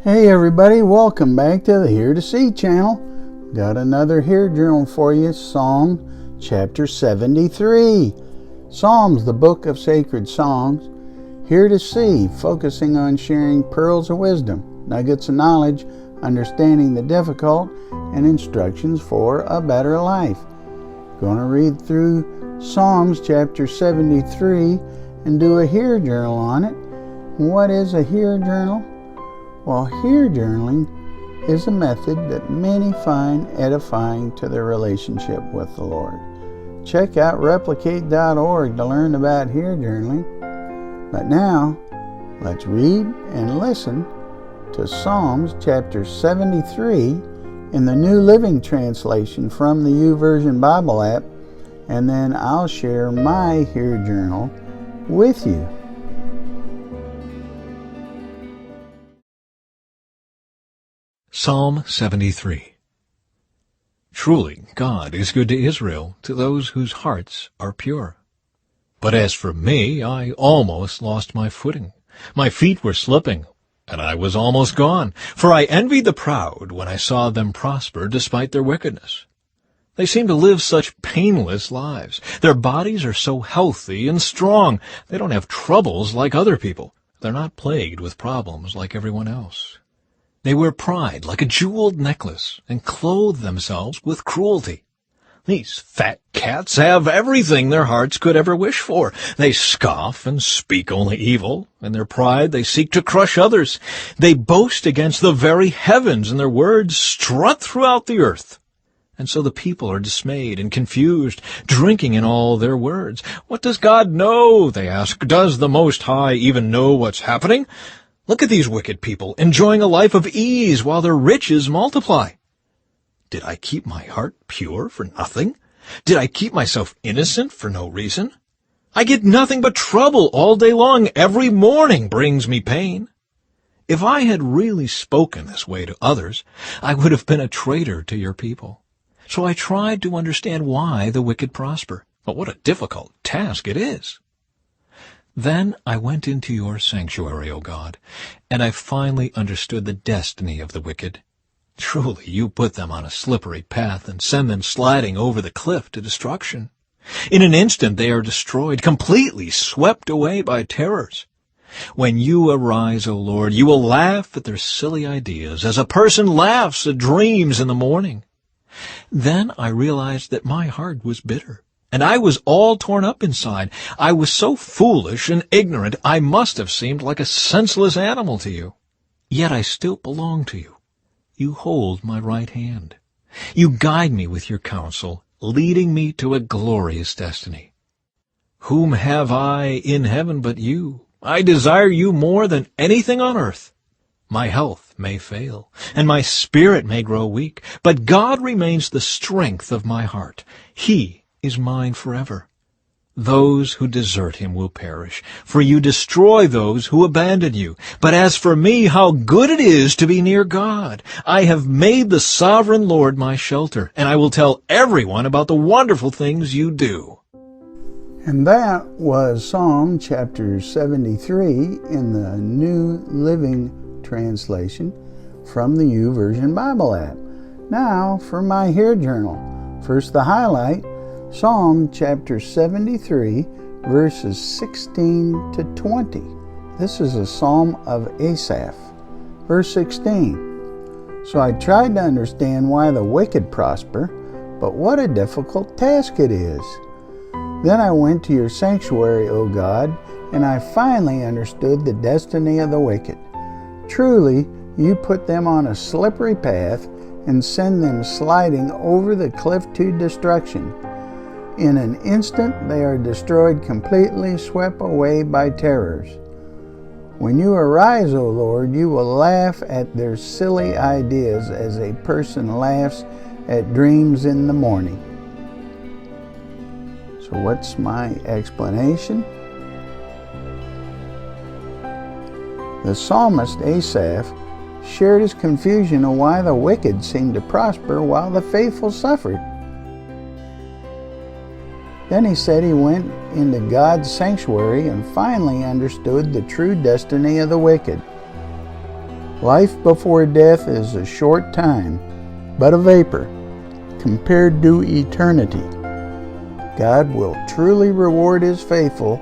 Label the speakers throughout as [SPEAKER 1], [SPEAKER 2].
[SPEAKER 1] Hey everybody, welcome back to the Here to See channel. Got another Hear Journal for you, Psalm chapter 73. Psalms, the book of sacred songs. Here to See, focusing on sharing pearls of wisdom, nuggets of knowledge, understanding the difficult, and instructions for a better life. Going to read through Psalms chapter 73 and do a Hear Journal on it. What is a Hear Journal? Well, Hear Journaling is a method that many find edifying to their relationship with the Lord. Check out replicate.org to learn about Hear Journaling. But now, let's read and listen to Psalms chapter 73 in the New Living Translation from the YouVersion Bible app, and then I'll share my Hear Journal with you.
[SPEAKER 2] Psalm 73. Truly, God is good to Israel, to those whose hearts are pure. But as for me, I almost lost my footing. My feet were slipping, and I was almost gone. For I envied the proud when I saw them prosper despite their wickedness. They seem to live such painless lives. Their bodies are so healthy and strong. They don't have troubles like other people. They're not plagued with problems like everyone else. They wear pride like a jeweled necklace and clothe themselves with cruelty. These fat cats have everything their hearts could ever wish for. They scoff and speak only evil. In their pride they seek to crush others. They boast against the very heavens, and their words strut throughout the earth. And so the people are dismayed and confused, drinking in all their words. What does God know? They ask. Does the Most High even know what's happening? Look at these wicked people, enjoying a life of ease while their riches multiply. Did I keep my heart pure for nothing? Did I keep myself innocent for no reason? I get nothing but trouble all day long. Every morning brings me pain. If I had really spoken this way to others, I would have been a traitor to your people. So I tried to understand why the wicked prosper. But what a difficult task it is. Then I went into your sanctuary, O God, and I finally understood the destiny of the wicked. Truly, you put them on a slippery path and send them sliding over the cliff to destruction. In an instant they are destroyed, completely swept away by terrors. When you arise, O Lord, you will laugh at their silly ideas, as a person laughs at dreams in the morning. Then I realized that my heart was bitter, and I was all torn up inside. I was so foolish and ignorant, I must have seemed like a senseless animal to you. Yet I still belong to you. You hold my right hand. You guide me with your counsel, leading me to a glorious destiny. Whom have I in heaven but you? I desire you more than anything on earth. My health may fail, and my spirit may grow weak, but God remains the strength of my heart. He is mine forever. Those who desert him will perish, for you destroy those who abandon you. But as for me, how good it is to be near God. I have made the sovereign Lord my shelter, and I will tell everyone about the wonderful things you do.
[SPEAKER 1] And that was Psalm chapter 73 in the New Living Translation from the YouVersion Bible app. Now for my Hear Journal. First, the highlight, Psalm chapter 73, verses 16 to 20. This is a psalm of Asaph. Verse 16. So I tried to understand why the wicked prosper, but what a difficult task it is. Then I went to your sanctuary, O God, and I finally understood the destiny of the wicked. Truly, you put them on a slippery path and send them sliding over the cliff to destruction. In an instant they are destroyed, completely swept away by terrors. When you arise, O Lord, you will laugh at their silly ideas as a person laughs at dreams in the morning. So what's my explanation? The psalmist Asaph shared his confusion of why the wicked seemed to prosper while the faithful suffered. Then he said he went into God's sanctuary and finally understood the true destiny of the wicked. Life before death is a short time, but a vapor compared to eternity. God will truly reward His faithful,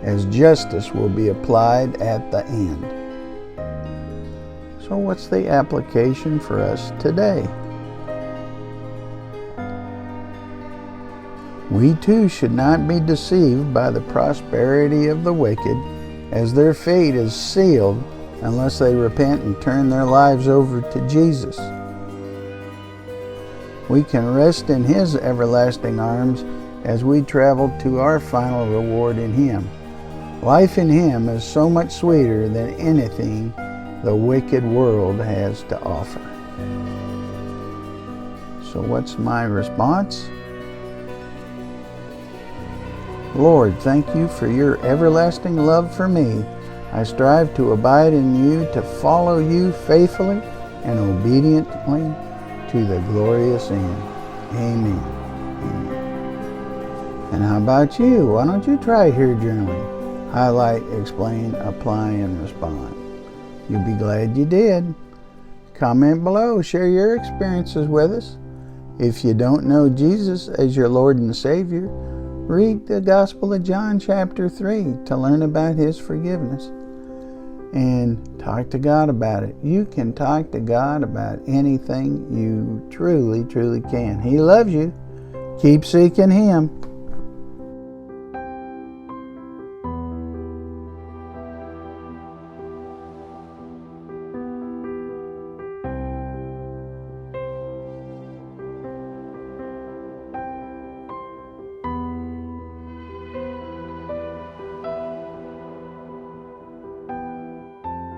[SPEAKER 1] as justice will be applied at the end. So what's the application for us today? We too should not be deceived by the prosperity of the wicked, as their fate is sealed unless they repent and turn their lives over to Jesus. We can rest in His everlasting arms as we travel to our final reward in Him. Life in Him is so much sweeter than anything the wicked world has to offer. So what's my response? Lord, thank You for Your everlasting love for me. I strive to abide in You, to follow You faithfully and obediently to the glorious end. Amen. Amen. And how about you? Why don't you try here journaling? Highlight, explain, apply, and respond. You'll be glad you did. Comment below. Share your experiences with us. If you don't know Jesus as your Lord and Savior, read the Gospel of John chapter 3 to learn about His forgiveness. And talk to God about it. You can talk to God about anything. You truly, truly can. He loves you. Keep seeking Him.